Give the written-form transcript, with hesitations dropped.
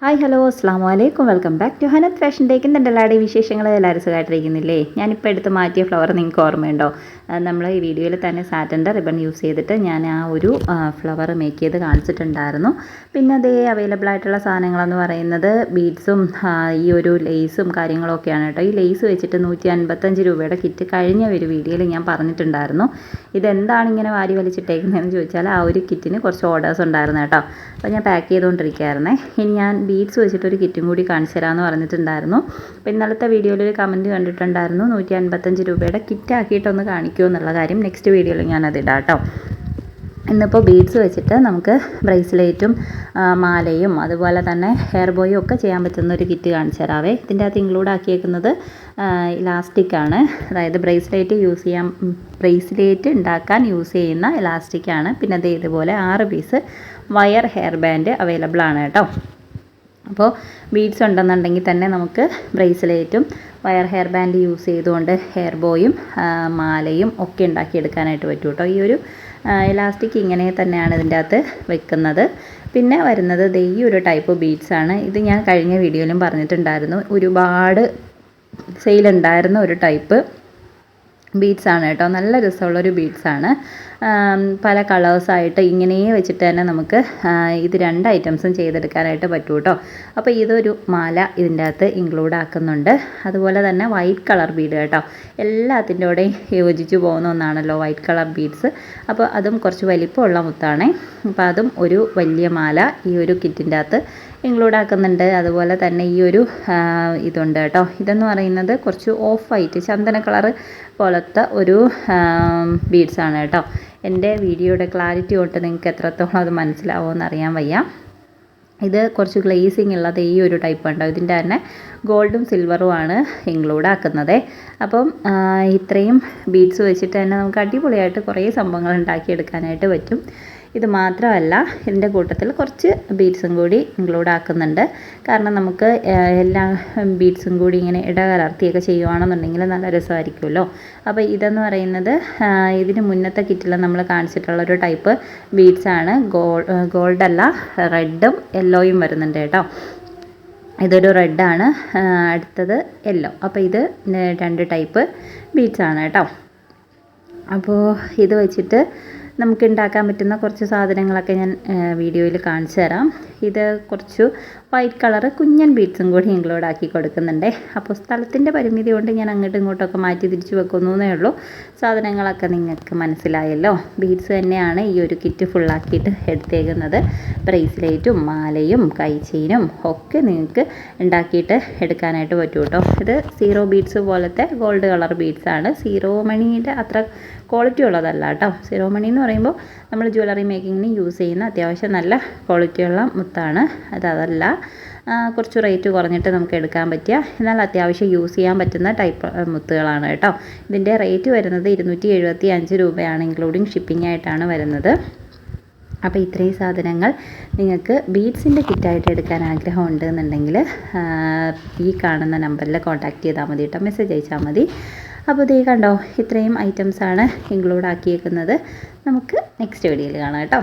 Hi hello അസ്സാം വലൈക്കും welcome back to Hanath fashion take. എൻ്റെ എല്ലാവരുടെയും വിശേഷങ്ങൾ എല്ലാവരും സുഖമായിട്ടിരിക്കുന്നില്ലേ? ഞാനിപ്പോൾ എടുത്ത് മാറ്റിയ ഫ്ലവർ നിങ്ങൾക്ക് ഓർമ്മയുണ്ടോ? നമ്മൾ ഈ വീഡിയോയിൽ തന്നെ സാറ്റൻ്റെ റിബൺ യൂസ് ചെയ്തിട്ട് ഞാൻ ആ ഒരു ഫ്ലവർ മേക്ക് ചെയ്ത് കാണിച്ചിട്ടുണ്ടായിരുന്നു. പിന്നെ അതേ അവൈലബിൾ ആയിട്ടുള്ള സാധനങ്ങളെന്ന് പറയുന്നത് ബീഡ്സും ഈ ഒരു ലേസും കാര്യങ്ങളൊക്കെയാണ് കേട്ടോ. ഈ ലേസ് വെച്ചിട്ട് 155 രൂപയുടെ കിറ്റ് കഴിഞ്ഞ ഒരു വീഡിയോയിൽ ഞാൻ പറഞ്ഞിട്ടുണ്ടായിരുന്നു. ഇതെന്താണ് ഇങ്ങനെ വാരി വലിച്ചിട്ടേക്കുന്നതെന്ന് ചോദിച്ചാൽ ആ ഒരു കിറ്റിന് കുറച്ച് ഓർഡേഴ്സ് ഉണ്ടായിരുന്നു കേട്ടോ. അപ്പോൾ ഞാൻ പാക്ക് ചെയ്തുകൊണ്ടിരിക്കുകയായിരുന്നേ. ഇനി ഞാൻ ബീഡ്സ് വെച്ചിട്ടൊരു കിറ്റും കൂടി കാണിച്ചു തരാമെന്ന് പറഞ്ഞിട്ടുണ്ടായിരുന്നു. അപ്പോൾ ഇന്നലത്തെ വീഡിയോയിൽ ഒരു കമൻറ്റ് കണ്ടിട്ടുണ്ടായിരുന്നു 155 രൂപയുടെ കിറ്റ് ആക്കിയിട്ടൊന്ന് കാണിക്കുമോ എന്നുള്ള കാര്യം. നെക്സ്റ്റ് വീഡിയോയിൽ ഞാനത് ഇടാം കേട്ടോ. ഇന്നിപ്പോൾ ബീഡ്സ് വെച്ചിട്ട് നമുക്ക് ബ്രേസ്ലെറ്റും മാലയും അതുപോലെ തന്നെ ഹെയർ ബോയും ഒക്കെ ചെയ്യാൻ പറ്റുന്ന ഒരു കിറ്റ് കാണിച്ചു തരാവേ. ഇതിൻ്റെ അകത്ത് ഇൻക്ലൂഡ് ആക്കിയേക്കുന്നത് ഇലാസ്റ്റിക്കാണ്. അതായത് ബ്രേസ്ലെറ്റ് ഉണ്ടാക്കാൻ യൂസ് ചെയ്യുന്ന ഇലാസ്റ്റിക്കാണ്. പിന്നെ അത് ഇതുപോലെ 6 piece wire hair band available ആണ് കേട്ടോ. അപ്പോൾ ബീഡ്സ് ഉണ്ടെന്നുണ്ടെങ്കിൽ തന്നെ നമുക്ക് ബ്രേസ്ലെറ്റും വയർ ഹെയർ ബാൻഡ് യൂസ് ചെയ്തുകൊണ്ട് ഹെയർ ബോയും മാലയും ഒക്കെ ഉണ്ടാക്കിയെടുക്കാനായിട്ട് പറ്റും കേട്ടോ. ഈ ഒരു ഇലാസ്റ്റിക് ഇങ്ങനെ തന്നെയാണ് ഇതിൻ്റെ അകത്ത് വെക്കുന്നത്. പിന്നെ വരുന്നത് ഈ ഒരു ടൈപ്പ് ബീഡ്സാണ്. ഇത് ഞാൻ കഴിഞ്ഞ വീഡിയോയിലും പറഞ്ഞിട്ടുണ്ടായിരുന്നു. ഒരുപാട് സെയിലുണ്ടായിരുന്ന ഒരു ടൈപ്പ് ബീഡ്സാണ് കേട്ടോ. നല്ല രസമുള്ളൊരു ബീഡ്സാണ്. പല കളേഴ്സായിട്ട് ഇങ്ങനെ വെച്ചിട്ട് തന്നെ നമുക്ക് ഇത് 2 ഐറ്റംസും ചെയ്തെടുക്കാനായിട്ട് പറ്റും കേട്ടോ. അപ്പോൾ ഇതൊരു മാല ഇതിൻ്റെ അകത്ത് ഇൻക്ലൂഡ് ആക്കുന്നുണ്ട്. അതുപോലെ തന്നെ വൈറ്റ് കളർ ബീഡ് കേട്ടോ. എല്ലാത്തിൻ്റെ കൂടെയും യോജിച്ച് പോകുന്ന ഒന്നാണല്ലോ വൈറ്റ് കളർ ബീഡ്സ്. അപ്പോൾ അതും കുറച്ച് വലിപ്പമുള്ള മുത്താണേ. അപ്പോൾ അതും ഒരു വലിയ മാല ഈ ഒരു കിറ്റിൻ്റെ അകത്ത് ഇൻക്ലൂഡ് ആക്കുന്നുണ്ട്. അതുപോലെ തന്നെ ഈ ഒരു ഇതുണ്ട് കേട്ടോ. ഇതെന്ന് പറയുന്നത് കുറച്ച് ഓഫ് വൈറ്റ് ചന്ദന കളർ പോലത്തെ ഒരു ബീഡ്സാണ് കേട്ടോ. എൻ്റെ വീഡിയോയുടെ ക്ലാരിറ്റി കൊണ്ട് നിങ്ങൾക്ക് എത്രത്തോളം അത് മനസ്സിലാവുമെന്ന് അറിയാൻ വയ്യ. ഇത് കുറച്ച് ഗ്ലേസിങ് ഉള്ളത് ഈ ഒരു ടൈപ്പ് ഉണ്ടോ. ഇതിൻ്റെ തന്നെ ഗോൾഡും സിൽവറുമാണ് ഇൻക്ലൂഡ് ആക്കുന്നത്. അപ്പം ഇത്രയും ബീഡ്സ് വെച്ചിട്ട് തന്നെ നമുക്ക് അടിപൊളിയായിട്ട് കുറേ സംഭവങ്ങൾ ഉണ്ടാക്കിയെടുക്കാനായിട്ട് പറ്റും. ഇത് മാത്രമല്ല ഇതിൻ്റെ കൂട്ടത്തിൽ കുറച്ച് ബീഡ്സും കൂടി ഇൻക്ലൂഡ് ആക്കുന്നുണ്ട്. കാരണം നമുക്ക് എല്ലാ ബീഡ്സും കൂടി ഇങ്ങനെ ഇടകലർത്തിയൊക്കെ ചെയ്യുകയാണെന്നുണ്ടെങ്കിൽ നല്ല രസമായിരിക്കുമല്ലോ. അപ്പോൾ ഇതെന്ന് പറയുന്നത് ഇതിന് മുന്നത്തെ കിറ്റിൽ നമ്മൾ കാണിച്ചിട്ടുള്ളൊരു ടൈപ്പ് ബീഡ്സാണ്. ഗോൾഡല്ല, റെഡും യെല്ലോയും വരുന്നുണ്ട് കേട്ടോ. ഇതൊരു റെഡാണ്, അടുത്തത് യെല്ലോ. അപ്പോൾ ഇത് 2 ടൈപ്പ് ബീഡ്സാണ് കേട്ടോ. അപ്പോൾ ഇത് വെച്ചിട്ട് നമുക്ക് ഉണ്ടാക്കാൻ പറ്റുന്ന കുറച്ച് സാധനങ്ങളൊക്കെ ഞാൻ വീഡിയോയിൽ കാണിച്ചു തരാം. ഇത് കുറച്ച് വൈറ്റ് കളറ് കുഞ്ഞൻ ബീഡ്സും കൂടി ഇൻക്ലൂഡ് ആക്കി കൊടുക്കുന്നുണ്ട്. അപ്പോൾ സ്ഥലത്തിൻ്റെ പരിമിതി കൊണ്ട് ഞാൻ അങ്ങോട്ടും ഇങ്ങോട്ടൊക്കെ മാറ്റി തിരിച്ച് വെക്കുന്നേ ഉള്ളൂ. സാധനങ്ങളൊക്കെ നിങ്ങൾക്ക് മനസ്സിലായല്ലോ. ബീഡ്സ് തന്നെയാണ് ഈ ഒരു കിറ്റ് ഫുള്ളാക്കിയിട്ട് എടുത്തേക്കുന്നത്. ബ്രേസ്ലെറ്റും മാലയും കൈ ചെയിനും ഒക്കെ നിങ്ങൾക്ക് ഉണ്ടാക്കിയിട്ട് എടുക്കാനായിട്ട് പറ്റും കേട്ടോ. ഇത് 0 ബീഡ്സ് പോലത്തെ ഗോൾഡ് കളർ ബീഡ്സാണ്. 0 മണിയുടെ അത്ര ക്വാളിറ്റി ഉള്ളതല്ല കേട്ടോ. 0 മണി എന്ന് പറയുമ്പോൾ നമ്മൾ ജ്വല്ലറി മേക്കിങ്ങിന് യൂസ് ചെയ്യുന്ന അത്യാവശ്യം നല്ല ക്വാളിറ്റിയുള്ള മുത്താണ്. അതല്ല കുറച്ച് റേറ്റ് കുറഞ്ഞിട്ട് നമുക്ക് എടുക്കാൻ പറ്റിയ എന്നാൽ അത്യാവശ്യം യൂസ് ചെയ്യാൻ പറ്റുന്ന ടൈപ്പ് മുത്തുകളാണ് കേട്ടോ. ഇതിൻ്റെ റേറ്റ് വരുന്നത് 275 രൂപയാണ്, ഇൻക്ലൂഡിങ് ഷിപ്പിംഗ് ആയിട്ടാണ് വരുന്നത്. അപ്പോൾ ഇത്രയും സാധനങ്ങൾ നിങ്ങൾക്ക് ബീഡ്സിൻ്റെ കിറ്റായിട്ട് എടുക്കാൻ ആഗ്രഹം ഉണ്ടെന്നുണ്ടെങ്കിൽ ഈ കാണുന്ന നമ്പറിൽ കോൺടാക്റ്റ് ചെയ്താൽ മതി കേട്ടോ. മെസ്സേജ് അയച്ചാൽ മതി. അപ്പോൾ ഇതേ കണ്ടോ, ഇത്രയും ഐറ്റംസാണ് ഇൻക്ലൂഡ് ആക്കിയേക്കുന്നത്. നമുക്ക് നെക്സ്റ്റ് വീഡിയോയിൽ കാണാം കേട്ടോ.